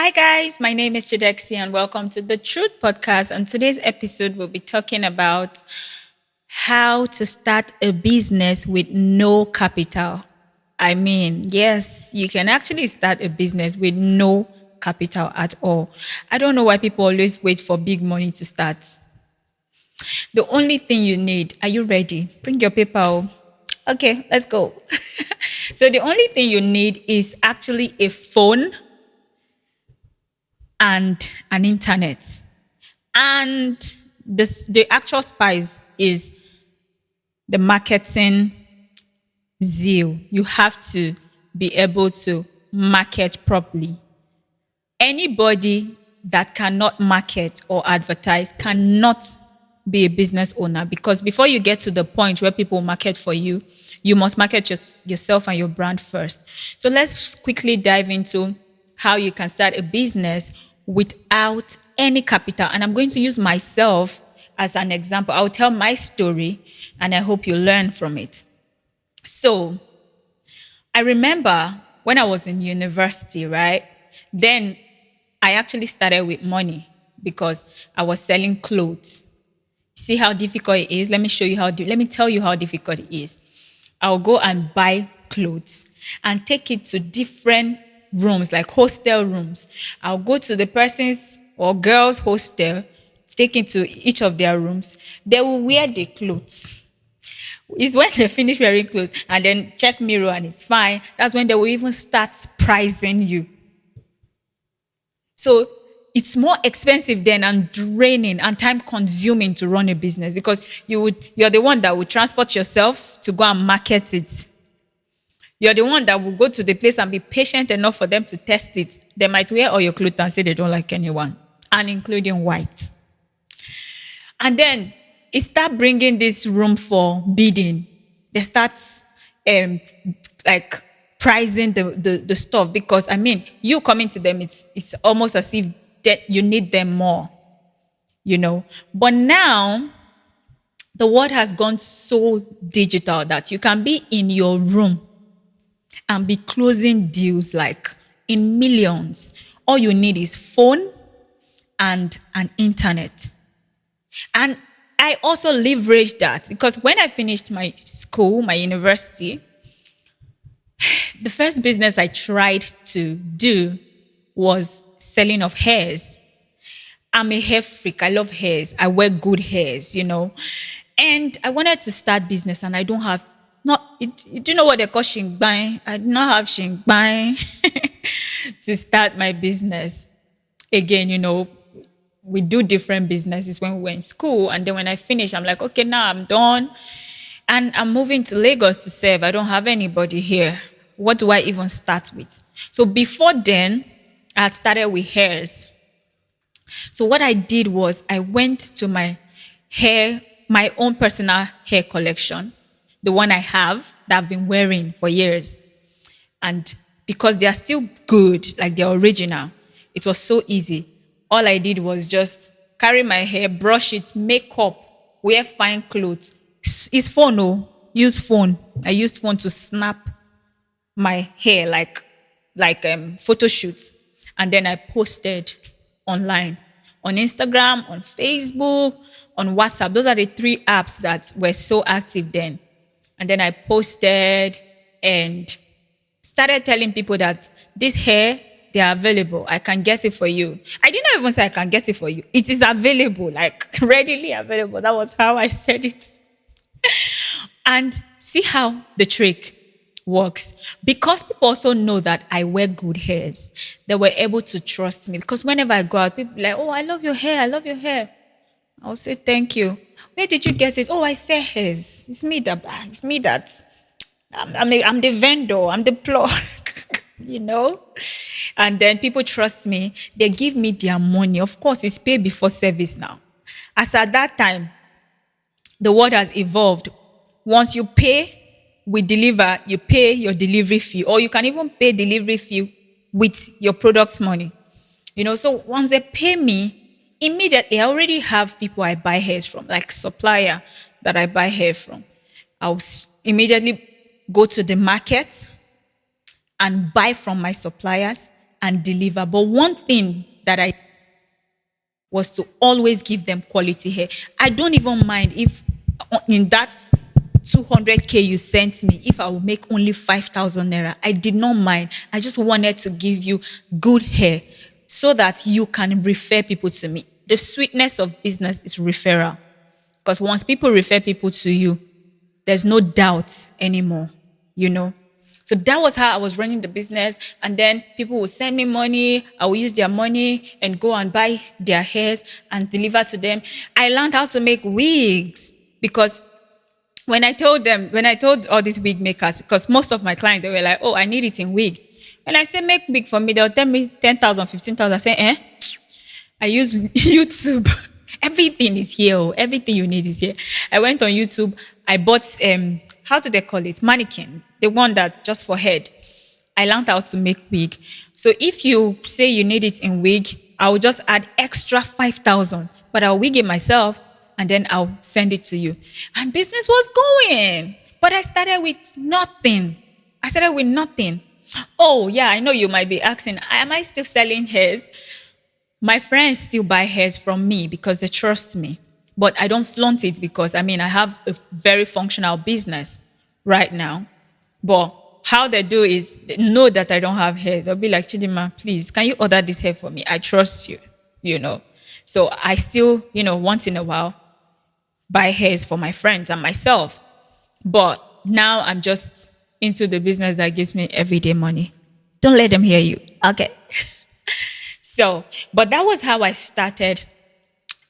Hi guys, my name is Chidexi and welcome to the Truth Podcast. On today's episode, we'll be talking about how to start a business with no capital. Yes, you can actually start a business with no capital at all. I don't know why people always wait for big money to start. The only thing you need, are you ready? Bring your paper. Okay, let's go. So the only thing you need is actually a phone and an internet. And the actual spice is the marketing zeal. You have to be able to market properly. Anybody that cannot market or advertise cannot be a business owner, because before you get to the point where people market for you, you must market yourself and your brand first. So let's quickly dive into how you can start a business without any capital. And I'm going to use myself as an example. I'll tell my story and I hope you learn from it. So I remember when I was in university, right? Then I actually started with money because I was selling clothes. See how difficult it is? Let me tell you how difficult it is. I'll go and buy clothes and take it to different rooms, like hostel rooms. I'll go to the person's or girl's hostel, take it to each of their rooms. They will wear the clothes. It's when they finish wearing clothes and then check mirror and it's fine. That's when they will even start pricing you. So it's more expensive then and draining and time consuming to run a business, because you're the one that will transport yourself to go and market it. You're the one that will go to the place and be patient enough for them to test it. They might wear all your clothes and say they don't like anyone, and including white. And then it start bringing this room for bidding. They start like pricing the stuff, because you coming to them, it's almost as if that you need them more, But now the world has gone so digital that you can be in your room and be closing deals like in millions. All you need is phone and an internet. And I also leveraged that, because when I finished my school, my university, the first business I tried to do was selling of hairs. I'm a hair freak. I love hairs. I wear good hairs, And I wanted to start business, and I don't have do you know what they call shingbang? I do not have shingbang to start my business. Again, we do different businesses when we were in school, and then when I finish, I'm like, okay, now I'm done, and I'm moving to Lagos to serve. I don't have anybody here. What do I even start with? So before then, I had started with hairs. So what I did was I went to my own personal hair collection, the one I have that I've been wearing for years. And because they are still good, like they're original, it was so easy. All I did was just carry my hair, brush it, make up, wear fine clothes. It's phone, use phone. I used phone to snap my hair like photo shoots. And then I posted online, on Instagram, on Facebook, on WhatsApp. Those are the 3 apps that were so active then. And then I posted and started telling people that this hair, they are available. I can get it for you. I did not even say I can get it for you. It is available, like readily available. That was how I said it. And see how the trick works. Because people also know that I wear good hairs, they were able to trust me. Because whenever I go out, people be like, oh, I love your hair. I love your hair. I'll say, thank you. Where did you get it? Oh, I sell hairs. It's me that. I'm the vendor. I'm the plug. And then people trust me. They give me their money. Of course, it's pay before service now. As at that time, the world has evolved. Once you pay, we deliver, you pay your delivery fee, or you can even pay delivery fee with your product money. So once they pay me, immediately I already have people I buy hairs from, like supplier that I buy hair from. I'll immediately go to the market and buy from my suppliers and deliver. But one thing that I was to always give them quality hair. I don't even mind if in that 200K you sent me, if I will make only 5,000 naira. I did not mind. I just wanted to give you good hair so that you can refer people to me. The sweetness of business is referral. Because once people refer people to you, there's no doubt anymore, you know. So that was how I was running the business. And then people would send me money. I would use their money and go and buy their hairs and deliver to them. I learned how to make wigs because when I told all these wig makers, because most of my clients, they were like, oh, I need it in wig. When I say make wig for me, they'll tell me 10,000, 15,000. I say, I use YouTube. Everything is here. Oh. Everything you need is here. I went on YouTube. I bought, how do they call it? Mannequin. The one that just for head. I learned how to make wig. So if you say you need it in wig, I will just add extra 5,000. But I'll wig it myself and then I'll send it to you. And business was going. But I started with nothing. Oh, yeah, I know you might be asking, am I still selling hairs? My friends still buy hairs from me because they trust me. But I don't flaunt it because, I have a very functional business right now. But how they do is they know that I don't have hair. They'll be like, Chidima, please, can you order this hair for me? I trust you, you know. So I still, once in a while, buy hairs for my friends and myself. But now I'm just into the business that gives me everyday money. Don't let them hear you. Okay. So, but that was how I started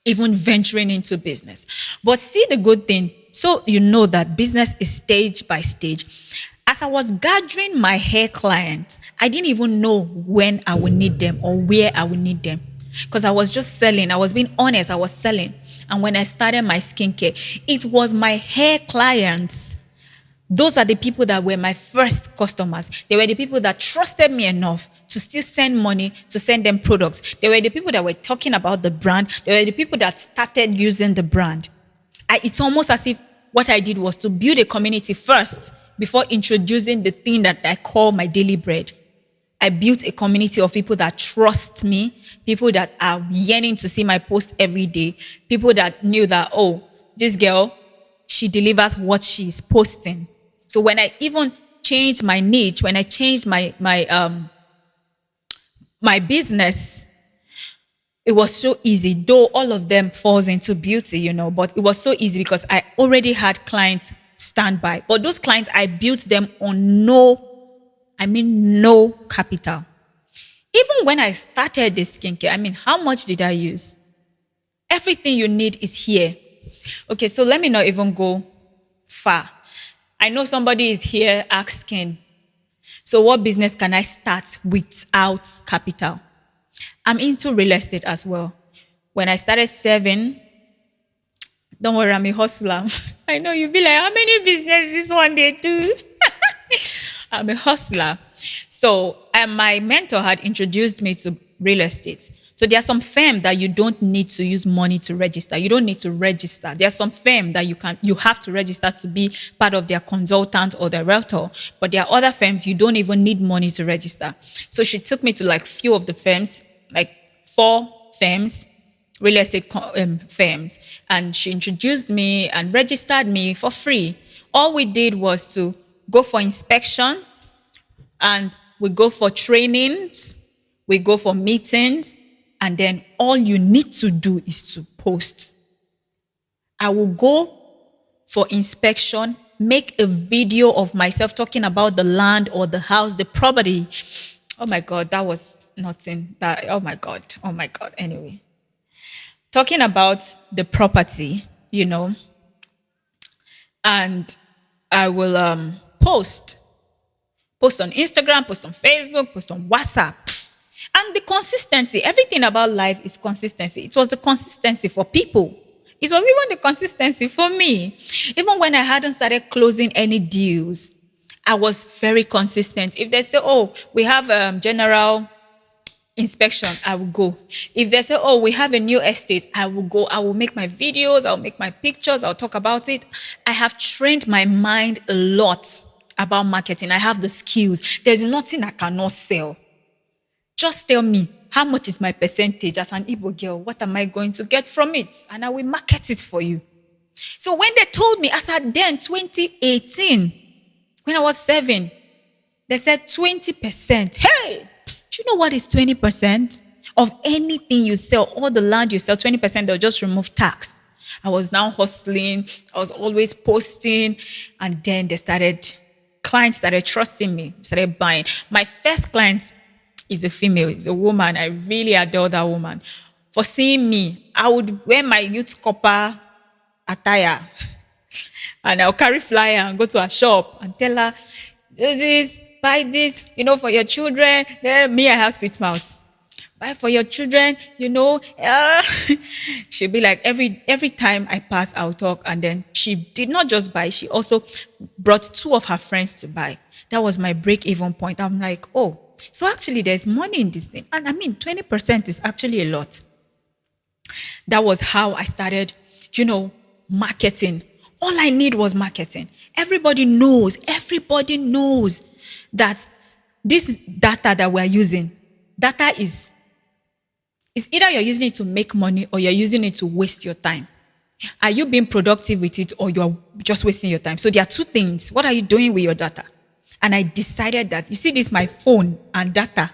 even venturing into business. But see the good thing. So you know that business is stage by stage. As I was gathering my hair clients, I didn't even know when I would need them or where I would need them. Because I was just selling. I was being honest. I was selling. And when I started my skincare, it was my hair clients. Those are the people that were my first customers. They were the people that trusted me enough to still send money, to send them products. They were the people that were talking about the brand. They were the people that started using the brand. It's almost as if what I did was to build a community first before introducing the thing that I call my daily bread. I built a community of people that trust me, people that are yearning to see my post every day, people that knew that, oh, this girl, she delivers what she's posting. So when I even changed my niche, when I changed my business, it was so easy. Though all of them falls into beauty, but it was so easy because I already had clients standby. But those clients, I built them on no capital. Even when I started the skincare, how much did I use? Everything you need is here. Okay, so let me not even go far. I know somebody is here asking, so what business can I start without capital? I'm into real estate as well. When I started serving, don't worry, I'm a hustler. I know you'll be like, how many businesses one day do? I'm a hustler. So my mentor had introduced me to real estate. So there are some firms that you don't need to use money to register. You don't need to register. There are some firms that you have to register to be part of their consultant or their realtor. But there are other firms you don't even need money to register. So she took me to like few of the firms, like 4 firms, real estate firms. And she introduced me and registered me for free. All we did was to go for inspection and we go for trainings, we go for meetings, and then all you need to do is to post. I will go for inspection, make a video of myself talking about the land or the house, the property. Oh my God, that was nothing. Oh my God. Anyway, talking about the property, and I will post on Instagram, post on Facebook, post on WhatsApp. And the consistency, everything about life is consistency. It was the consistency for people. It was even the consistency for me. Even when I hadn't started closing any deals, I was very consistent. If they say, oh, we have general inspection, I will go. If they say, oh, we have a new estate, I will go. I will make my videos, I'll make my pictures, I'll talk about it. I have trained my mind a lot about marketing. I have the skills. There's nothing I cannot sell. Just tell me, how much is my percentage as an Igbo girl? What am I going to get from it? And I will market it for you. So when they told me, as at then, 2018, when I was 7, they said 20%. Hey, do you know what is 20%? Of anything you sell, all the land you sell, 20%, they'll just remove tax. I was now hustling. I was always posting. And then clients started trusting me, started buying. My first client is a female, is a woman. I really adore that woman. For seeing me, I would wear my youth copper attire and I'll carry flyer and go to a shop and tell her, do this, buy this, for your children. Me, I have sweet mouth. Buy for your children, She'll be like, every time I pass, I'll talk. And then she did not just buy, she also brought 2 of her friends to buy. That was my break-even point. I'm like, oh, so actually there's money in this thing. And 20% is actually a lot. That was how I started, marketing. All I need was marketing. Everybody knows that this data that we're using, data is either you're using it to make money or you're using it to waste your time. Are you being productive with it or you're just wasting your time? So there are 2 things. What are you doing with your data? And I decided that, you see this, my phone and data.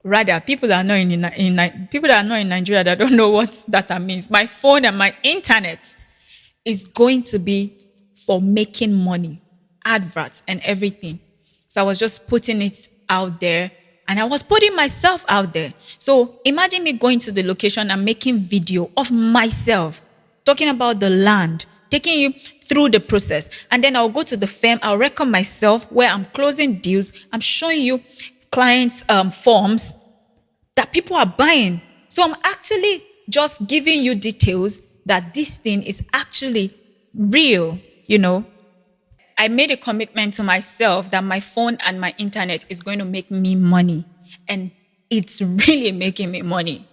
Rather, people that are not in Nigeria that don't know what data means. My phone and my internet is going to be for making money, adverts and everything. So I was just putting it out there. And I was putting myself out there. So imagine me going to the location and making video of myself, talking about the land, taking you through the process. And then I'll go to the firm, I'll record myself where I'm closing deals. I'm showing you clients' forms that people are buying. So I'm actually just giving you details that this thing is actually real, I made a commitment to myself that my phone and my internet is going to make me money. And it's really making me money.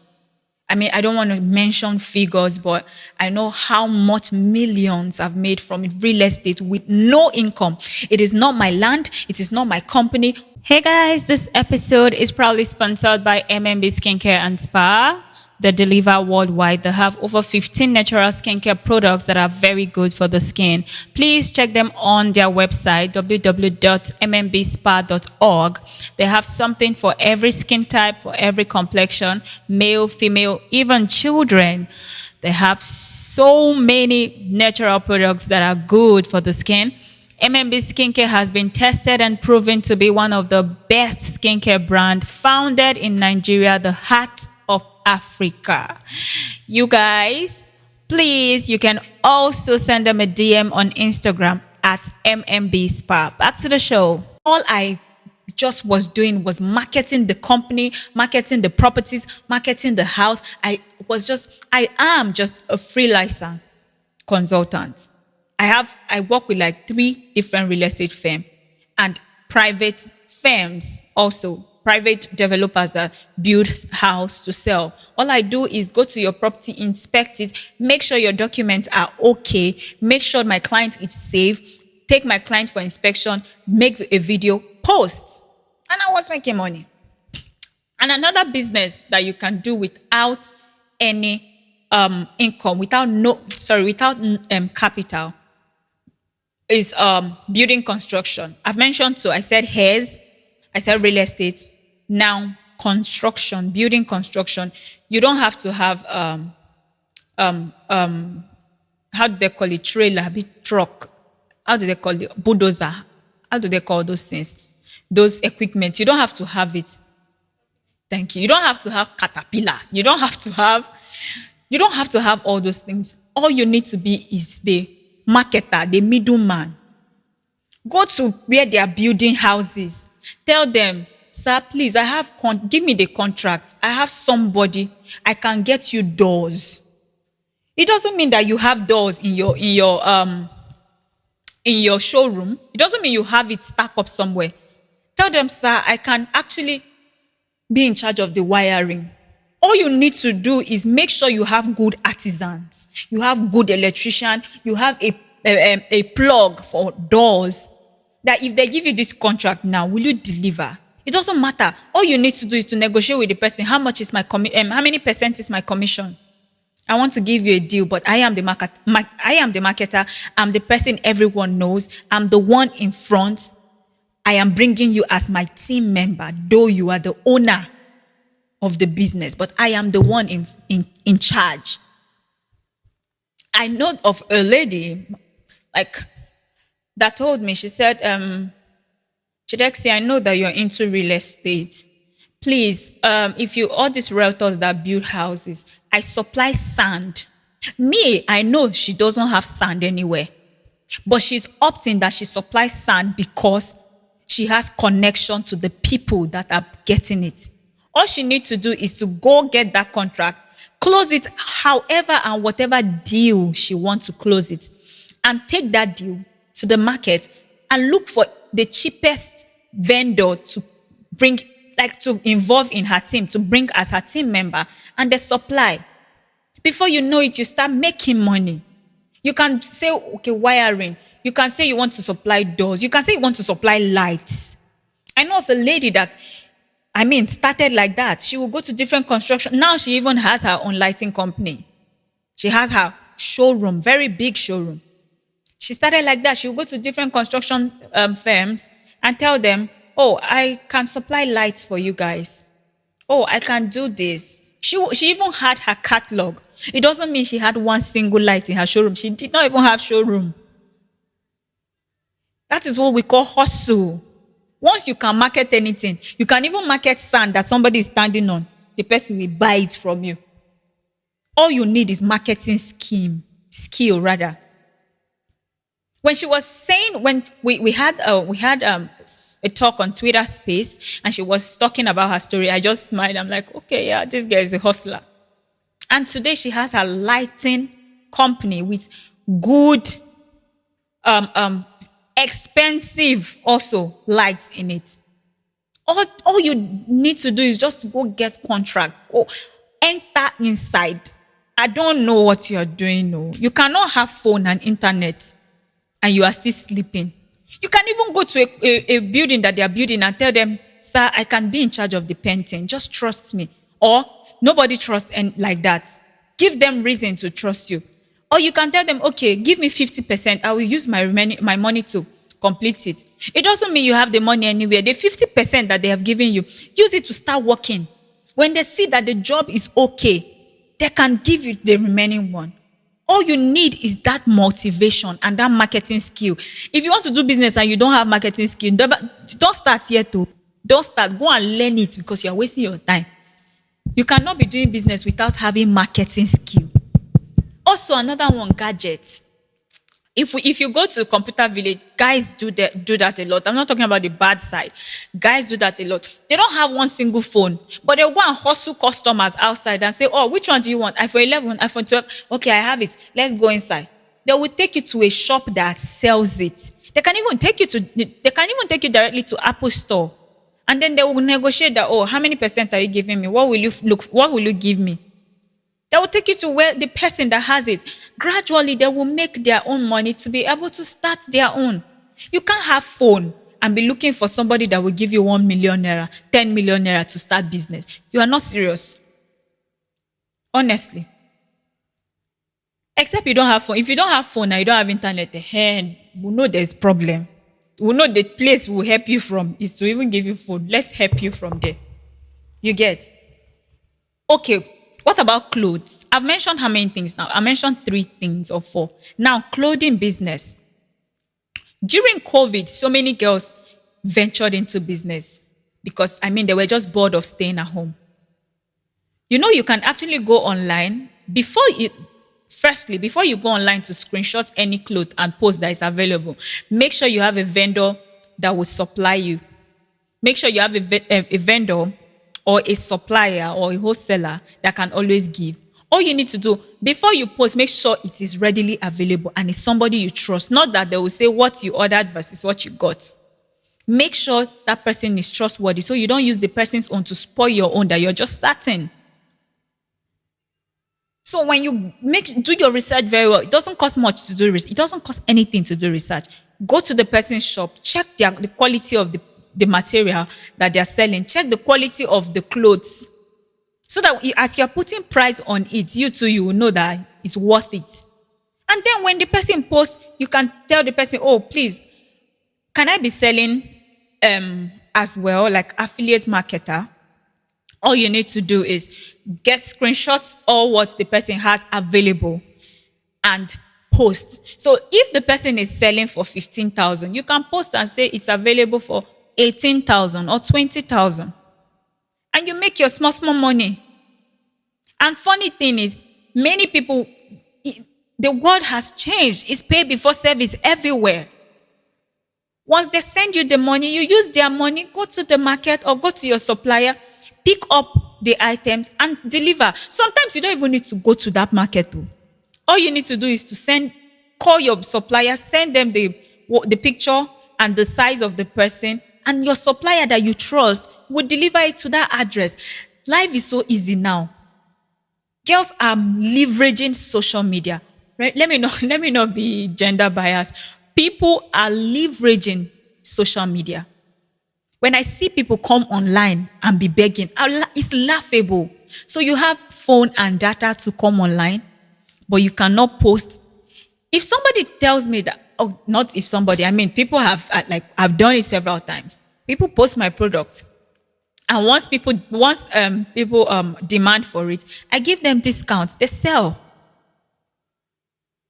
I don't want to mention figures, but I know how much millions I've made from real estate with no income. It is not my land. It is not my company. Hey guys, this episode is proudly sponsored by MMB Skincare and Spa. They deliver worldwide. They have over 15 natural skincare products that are very good for the skin. Please check them on their website, www.mmbspa.org. They have something for every skin type, for every complexion, male, female, even children. They have so many natural products that are good for the skin. MMB Skincare has been tested and proven to be one of the best skincare brand founded in Nigeria, the heart of Africa. You guys, please, you can also send them a DM on Instagram at MMB Spa. Back to the show. All I just was doing was marketing the company, marketing the properties, marketing the house. I am just a freelancer consultant. I work with like 3 different real estate firms and private firms also. Private developers that build house to sell. All I do is go to your property, inspect it, make sure your documents are okay, make sure my client is safe, take my client for inspection, make a video, post. And I was making money. And another business that you can do without any income, without capital is building construction. I've mentioned 2. I said hairs, I said real estate. Now, construction, building construction, you don't have to have, how do they call it? Trailer, truck. How do they call it? Bulldozer. How do they call those things? Those equipment. You don't have to have it. Thank you. You don't have to have caterpillar. You don't have to have all those things. All you need to be is the marketer, the middleman. Go to where they are building houses. Tell them, sir, please, give me the contract. I have somebody. I can get you doors. It doesn't mean that you have doors in your showroom. It doesn't mean you have it stacked up somewhere. Tell them, sir, I can actually be in charge of the wiring. All you need to do is make sure you have good artisans. You have good electrician. You have a plug for doors. That if they give you this contract now, will you deliver? It doesn't matter. All you need to do is to negotiate with the person. How much is how many percent is my commission? I want to give you a deal, but I am the I am the marketer. I'm the person everyone knows. I'm the one in front. I am bringing you as my team member, though you are the owner of the business, but I am the one in charge. I know of a lady that told me, she said, Chidexi, I know that you're into real estate. Please, if you all these realtors that build houses, I supply sand. Me, I know she doesn't have sand anywhere, but she's opting that she supplies sand because she has connection to the people that are getting it. All she needs to do is to go get that contract, close it however and whatever deal she wants to close it, and take that deal to the market and look for the cheapest vendor to bring, to involve in her team, to bring as her team member, and the supply. Before you know it, you start making money. You can say, okay, wiring. You can say you want to supply doors. You can say you want to supply lights. I know of a lady that, started like that. She will go to different construction. Now she even has her own lighting company. She has her showroom, very big showroom. She started like that. She will go to different construction firms and tell them, oh, I can supply lights for you guys. Oh, I can do this. She even had her catalog. It doesn't mean she had one single light in her showroom. She did not even have showroom. That is what we call hustle. Once you can market anything, you can even market sand that somebody is standing on. The person will buy it from you. All you need is marketing skill rather. When she was saying, when we had a talk on Twitter Space, and she was talking about her story, I just smiled. I'm like, okay, yeah, this girl is a hustler. And today she has her lighting company with good, expensive also lights in it. All you need to do is just to go get contract, go enter inside. I don't know what you're doing. No, you cannot have phone and internet and you are still sleeping. You can even go to a building that they are building and tell them, sir, I can be in charge of the painting. Just trust me. Or nobody trusts like that. Give them reason to trust you. Or you can tell them, okay, give me 50%. I will use my money to complete it. It doesn't mean you have the money anywhere. The 50% that they have given you, use it to start working. When they see that the job is okay, they can give you the remaining one. All you need is that motivation and that marketing skill. If you want to do business and you don't have marketing skill, don't start yet. Don't start. Go and learn it because you're wasting your time. You cannot be doing business without having marketing skill. Also, another one, gadgets. If you go to Computer Village, guys do that a lot. I'm not talking about the bad side. Guys do that a lot. They don't have one single phone, but they'll go and hustle customers outside and say, oh, which one do you want? iPhone 11, iPhone 12. Okay, I have it. Let's go inside. They will take you to a shop that sells it. They can even take you directly to Apple Store. And then they will negotiate that, oh, how many percent are you giving me? What will you give me? They will take you to where the person that has it. Gradually, they will make their own money to be able to start their own. You can't have phone and be looking for somebody that will give you 1 million naira, 10 million naira to start business. You are not serious. Honestly. Except you don't have phone. If you don't have phone and you don't have internet, we know there's problem. We know the place will help you from is to even give you phone. Let's help you from there. You get? Okay. What about clothes? I've mentioned how many things now? I mentioned 3 things or 4. Now, clothing business. During COVID, so many girls ventured into business because, they were just bored of staying at home. You know, you can actually go online. Before you go online to screenshot any cloth and post that is available, make sure you have a vendor that will supply you. Make sure you have a vendor or a supplier or a wholesaler that can always give. All you need to do, before you post, make sure it is readily available and it's somebody you trust. Not that they will say what you ordered versus what you got. Make sure that person is trustworthy so you don't use the person's own to spoil your own that you're just starting. So when you do your research very well, it doesn't cost much to do research. It doesn't cost anything to do research. Go to the person's shop, check the quality of the material that they're selling. Check the quality of the clothes. So that as you're putting price on it, you too, you will know that it's worth it. And then when the person posts, you can tell the person, oh, please, can I be selling as well, like affiliate marketer? All you need to do is get screenshots or what the person has available and post. So if the person is selling for 15,000, you can post and say it's available for 18,000 or 20,000. And you make your small money. And funny thing is, many people, the world has changed. It's pay before service everywhere. Once they send you the money, you use their money, go to the market or go to your supplier, pick up the items and deliver. Sometimes you don't even need to go to that market too. All you need to do is to call your supplier, send them the picture and the size of the person, and your supplier that you trust will deliver it to that address. Life is so easy now. Girls are leveraging social media. Right? Let me not be gender biased. People are leveraging social media. When I see people come online and be begging, it's laughable. So you have phone and data to come online, but you cannot post. If somebody tells me that, oh, not if somebody, I mean, people have, I've done it several times. People post my product. And once people demand for it, I give them discounts. They sell.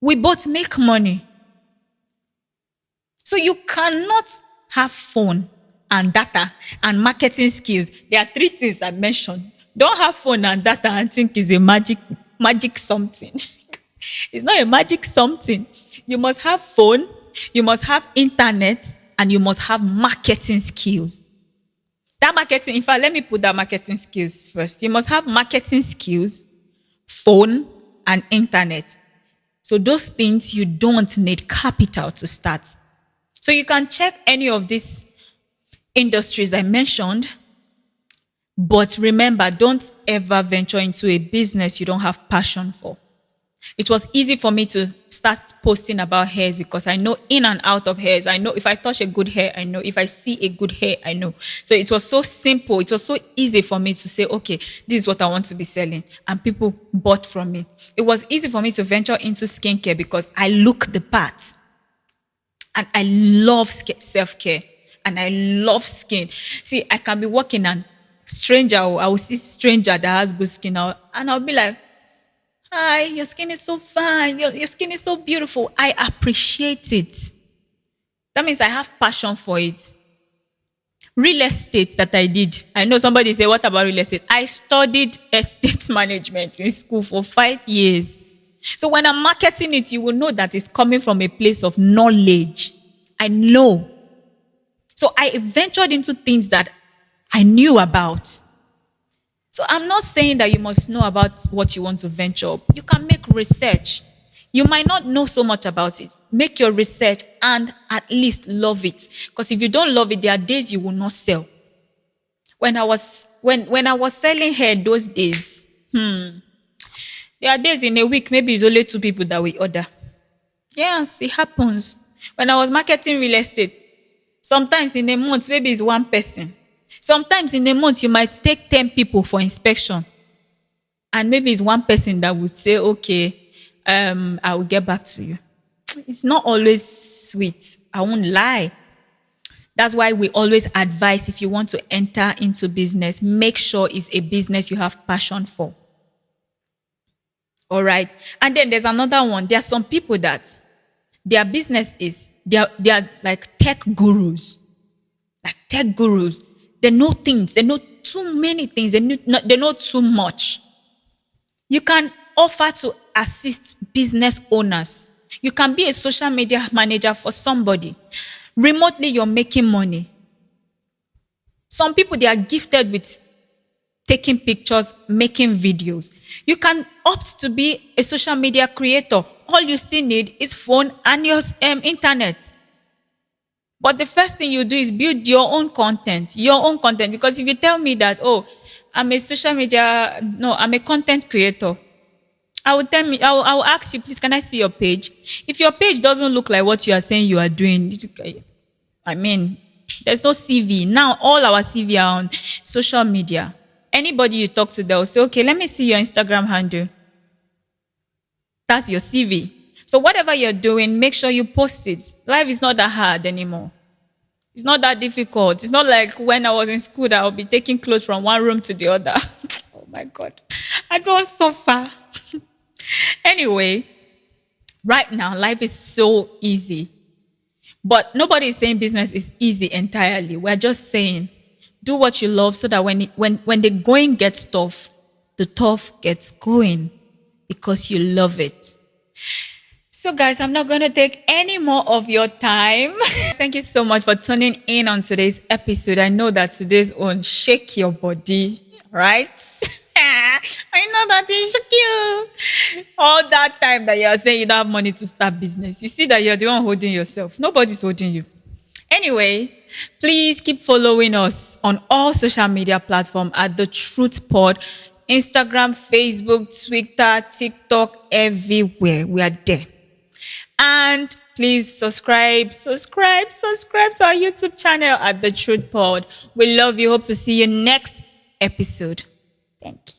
We both make money. So you cannot have phone and data and marketing skills. There are 3 things I mentioned. Don't have phone and data and think it's a magic something. It's not a magic something. You must have phone, you must have internet, and you must have marketing skills. That marketing, in fact, let me put that marketing skills first. You must have marketing skills, phone, and internet. So those things, you don't need capital to start. So you can check any of these industries I mentioned, but remember, don't ever venture into a business you don't have passion for. It was easy for me to start posting about hairs because I know in and out of hairs. I know if I touch a good hair, I know. If I see a good hair, I know. So it was so simple. It was so easy for me to say, okay, this is what I want to be selling. And people bought from me. It was easy for me to venture into skincare because I look the part. And I love self-care. And I love skin. See, I can be walking and I will see stranger that has good skin. And I'll be like, hi, your skin is so fine. Your skin is so beautiful. I appreciate it. That means I have passion for it. Real estate that I did. I know somebody say, what about real estate? I studied estate management in school for 5 years. So when I'm marketing it, you will know that it's coming from a place of knowledge. I know. So I ventured into things that I knew about. So I'm not saying that you must know about what you want to venture. You can make research. You might not know so much about it. Make your research and at least love it. Because if you don't love it, there are days you will not sell. When I was selling hair those days, there are days in a week, maybe it's only 2 people that we order. Yes, it happens. When I was marketing real estate, sometimes in a month, maybe it's 1 person. Sometimes in a month, you might take 10 people for inspection. And maybe it's 1 person that would say, okay, I will get back to you. It's not always sweet. I won't lie. That's why we always advise, if you want to enter into business, make sure it's a business you have passion for. All right. And then there's another one. There are some people that their business is, they are like tech gurus. Like tech gurus. They know things. They know too many things. They know too much. You can offer to assist business owners. You can be a social media manager for somebody. Remotely, you're making money. Some people, they are gifted with taking pictures, making videos. You can opt to be a social media creator. All you still need is phone and your internet. But the first thing you do is build your own content. Because if you tell me that, oh, I'm a content creator, I will ask you, please, can I see your page? If your page doesn't look like what you are saying you are doing, I mean, There's no CV. Now all our CV are on social media. Anybody you talk to, they'll say, okay, let me see your Instagram handle. That's your CV. So whatever you're doing, make sure you post it. Life is not that hard anymore. It's not that difficult. It's not like when I was in school that I'll be taking clothes from one room to the other. Oh my God. I don't suffer. Anyway, right now, life is so easy. But nobody is saying business is easy entirely. We're just saying, do what you love so that when the going gets tough, the tough gets going because you love it. So guys, I'm not going to take any more of your time. Thank you so much for tuning in on today's episode. I know that today's one shake your body, right? I know that it shook you. All that time that you're saying you don't have money to start business. You see that you're the one holding yourself. Nobody's holding you. Anyway, please keep following us on all social media platforms at DeTruthPod. Instagram, Facebook, Twitter, TikTok, everywhere. We are there. And please subscribe to our YouTube channel at DeTruthPod. We love you. Hope to see you next episode. Thank you.